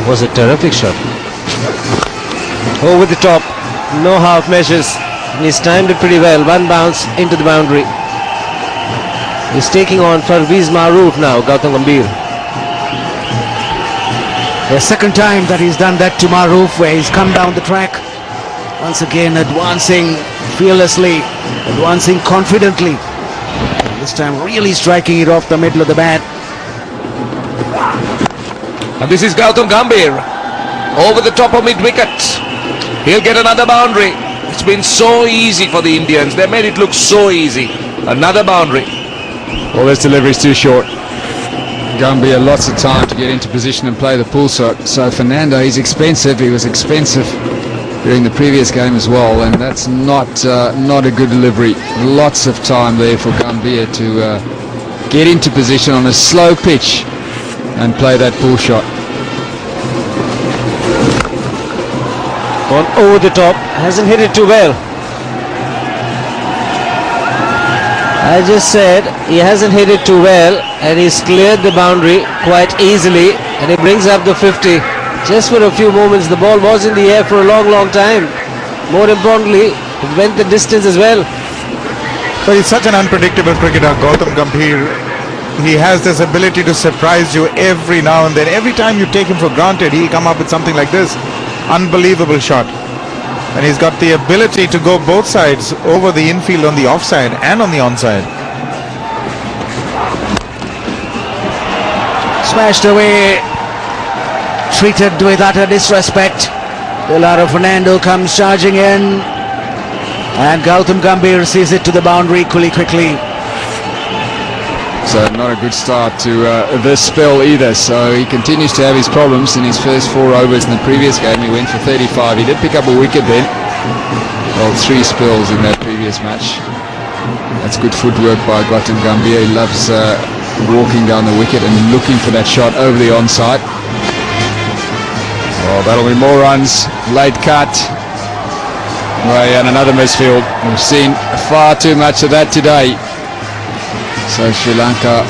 was a terrific shot. Over the top, no half measures. And he's timed it pretty well. One bounce into the boundary. He's taking on Parvez Maroof now, Gautam Gambhir. The second time that he's done that to Maroof, where he's come down the track. Once again advancing fearlessly, advancing confidently. This time really striking it off the middle of the bat. And this is Gautam Gambhir over the top of mid-wicket. He'll get another boundary. It's been so easy for the Indians. They made it look so easy. Another boundary. Well, this delivery's too short. Gambhir lots of time to get into position and play the pull shot. So Fernando, he's expensive. He was expensive during the previous game as well, and that's not a good delivery. Lots of time there for Gambhir to get into position on a slow pitch and play that pull shot. On over the top, hasn't hit it too well. I just said he hasn't hit it too well, and he's cleared the boundary quite easily, and he brings up the 50 just for a few moments. The ball was in the air for a long time. More importantly, it went the distance as well. So he's such an unpredictable cricketer, Gautam Gambhir. He has this ability to surprise you every now and then. Every time you take him for granted, he'll come up with something like this. Unbelievable shot. And he's got the ability to go both sides, over the infield on the offside and on the onside. Smashed away, treated with utter disrespect. Delaro Fernando comes charging in, and Gautam Gambhir sees it to the boundary equally quickly. So not a good start to this spell either. So he continues to have his problems. In his first 4 overs in the previous game, he went for 35. He did pick up a wicket then. Well, 3 spells in that previous match. That's good footwork by Gautam Gambhir. He loves walking down the wicket and looking for that shot over the onside. Oh, that'll be more runs. Late cut. Well, and another misfield. We've seen far too much of that today. So Sri Lanka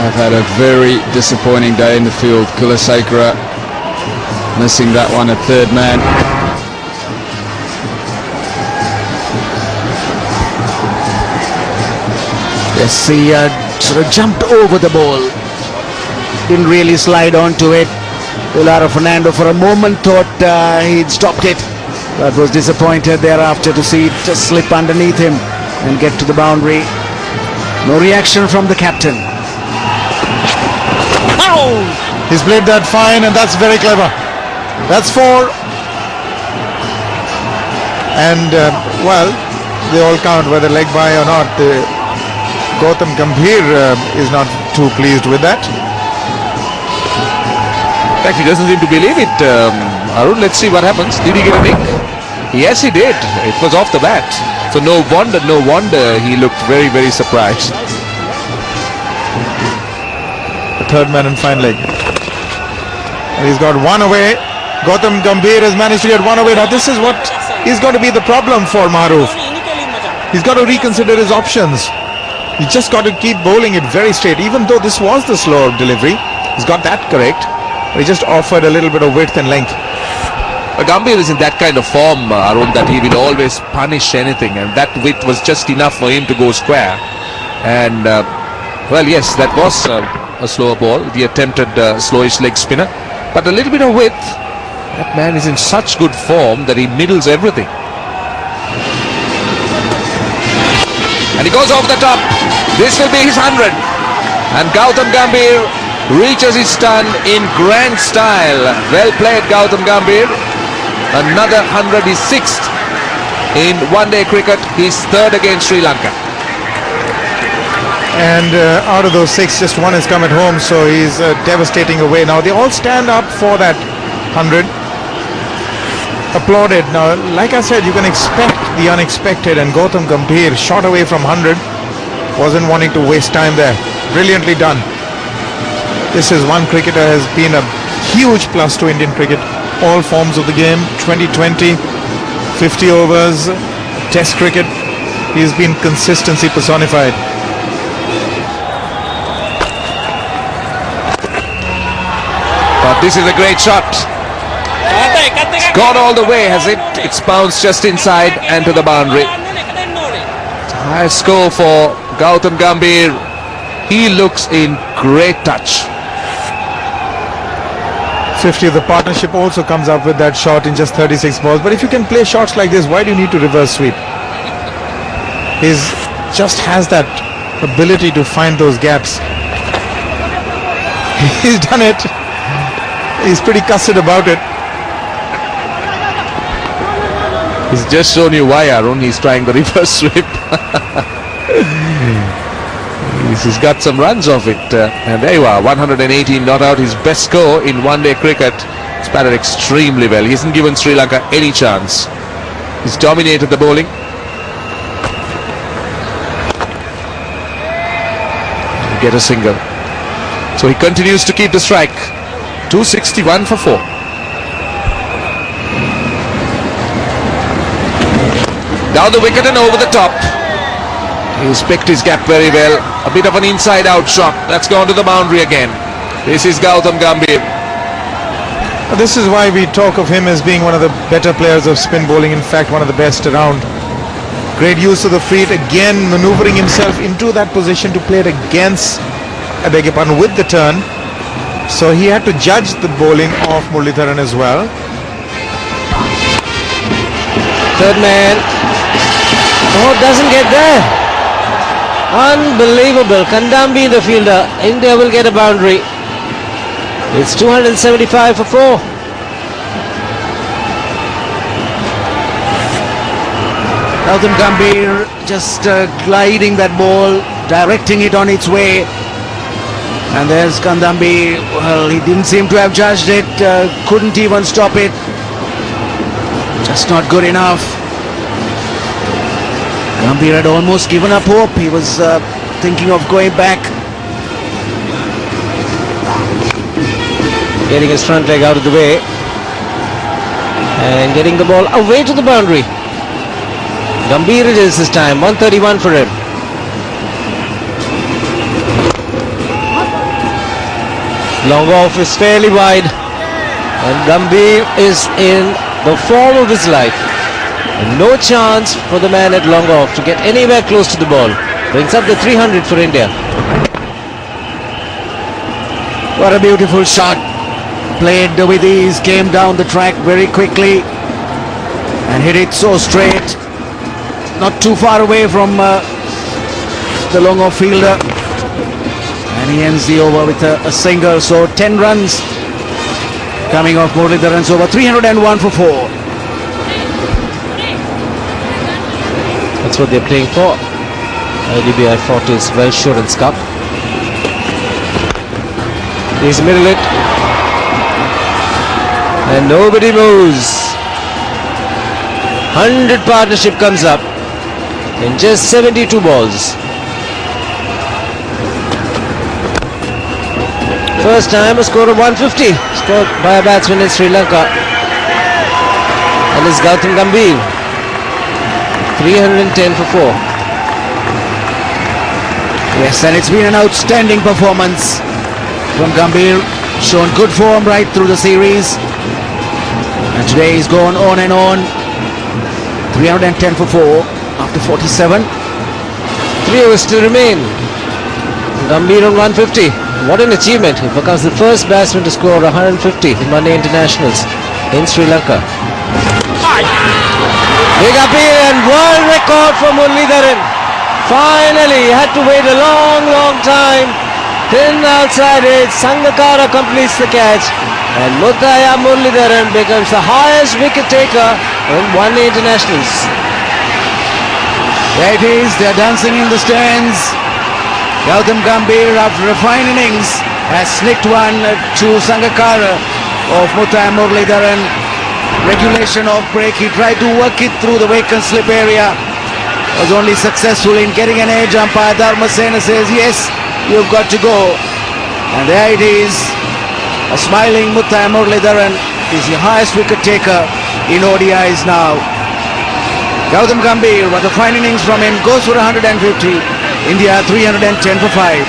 have had a very disappointing day in the field. Kulasekara missing that one at third man. Yes, he sort of jumped over the ball. Didn't really slide onto it. Delaro Fernando for a moment thought he'd stopped it, but was disappointed thereafter to see it just slip underneath him and get to the boundary. No reaction from the captain. Oh! He's played that fine, and that's very clever. That's 4. And, well, they all count whether leg by or not. Gautam Gambhir is not too pleased with that. In fact, he doesn't seem to believe it. Arun, let's see what happens. Did he get a nick? Yes, he did. It was off the bat. So no wonder he looked very surprised. The third man in fine leg. And he's got 1 away. Gautam Gambhir has managed to get 1 away. Now this is what is going to be the problem for Maroof. He's got to reconsider his options. He's just got to keep bowling it very straight. Even though this was the slow delivery, he's got that correct. But he just offered a little bit of width and length. Gambhir is in that kind of form, Arun, that he will always punish anything, and that width was just enough for him to go square. And well, yes, that was a slower ball, the attempted slowish leg spinner, but a little bit of width. That man is in such good form that he middles everything. And he goes over the top. This will be his 100, and Gautam Gambhir reaches his ton in grand style. Well played, Gautam Gambhir. Another 100, is 6th in one-day cricket. He's 3rd against Sri Lanka. And out of those 6, just 1 has come at home, so he's devastating away. Now they all stand up for that 100. Applauded. Now, like I said, you can expect the unexpected, and Gautam Gambhir shot away from 100. Wasn't wanting to waste time there. Brilliantly done. This is one cricketer has been a huge plus to Indian cricket. All forms of the game, 2020, 50 overs, Test cricket. He's been consistency personified. But this is a great shot. It's gone all the way, has it? It's bounced just inside and to the boundary. High score for Gautam Gambhir. He looks in great touch. 50 of the partnership also comes up with that shot in just 36 balls. But if you can play shots like this, why do you need to reverse sweep? He just has that ability to find those gaps. He's done it. He's pretty cussed about it. He's just shown you why, Arun. He's trying the reverse sweep. He's got some runs off it. And there you are, 118 not out. His best score in one-day cricket. He's batted extremely well. He hasn't given Sri Lanka any chance. He's dominated the bowling. Get a single. So he continues to keep the strike. 261 for 4. Down the wicket and over the top. He's picked his gap very well. A bit of an inside-out shot. That's gone to the boundary again. This is Gautam Gambhir. This is why we talk of him as being one of the better players of spin bowling. In fact, one of the best around. Great use of the feet. Again, maneuvering himself into that position to play it against, I beg your pardon, with the turn. So he had to judge the bowling of Muralitharan as well. Third man. Oh, doesn't get there. Unbelievable. Kandambi the fielder. India will get a boundary. It's 275 for 4. Gautam Gambhir just gliding that ball, directing it on its way. And there's Kandambi. Well, he didn't seem to have judged it. Couldn't even stop it. Just not good enough. Gambhir had almost given up hope. He was thinking of going back. Getting his front leg out of the way. And getting the ball away to the boundary. Gambhir it is this time. 131 for him. Long off is fairly wide. And Gambhir is in the form of his life. And no chance for the man at long off to get anywhere close to the ball. Brings up the 300 for India. What a beautiful shot. Played with ease, came down the track very quickly and hit it so straight. Not too far away from the long off fielder. And he ends the over with a single. So 10 runs coming off Muralitharan's over. 301 for 4. That's what they're playing for. IDBI Fortis Welshurance Cup. He's middle it. And nobody moves. 100 partnership comes up in just 72 balls. First time a score of 150 scored by a batsman in Sri Lanka. And it's Gautam Gambhir. 310 for 4. Yes, and it's been an outstanding performance from Gambhir. Shown good form right through the series. And today he's gone on and on. 310 for 4 after 47. 3 overs still remain. Gambhir on 150. What an achievement. He becomes the first batsman to score 150 in one-day internationals in Sri Lanka. Big appeal and world record for Muralitharan. Finally, he had to wait a long time. Thin outside edge, Sangakkara completes the catch. And Muttiah Muralitharan becomes the highest wicket taker in one-day internationals. There it is, they're dancing in the stands. Gautam Gambhir, after a fine innings, has snicked one to Sangakkara of Muttiah Muralitharan. Regulation off break, he tried to work it through the vacant slip area. Was only successful in getting an edge. Umpire Dharmasena says, yes, you've got to go. And there it is. A smiling Muttiah Muralitharan is the highest wicket taker in ODIs now. Gautam Gambhir, with a fine innings from him, goes for 150. India 310 for 5.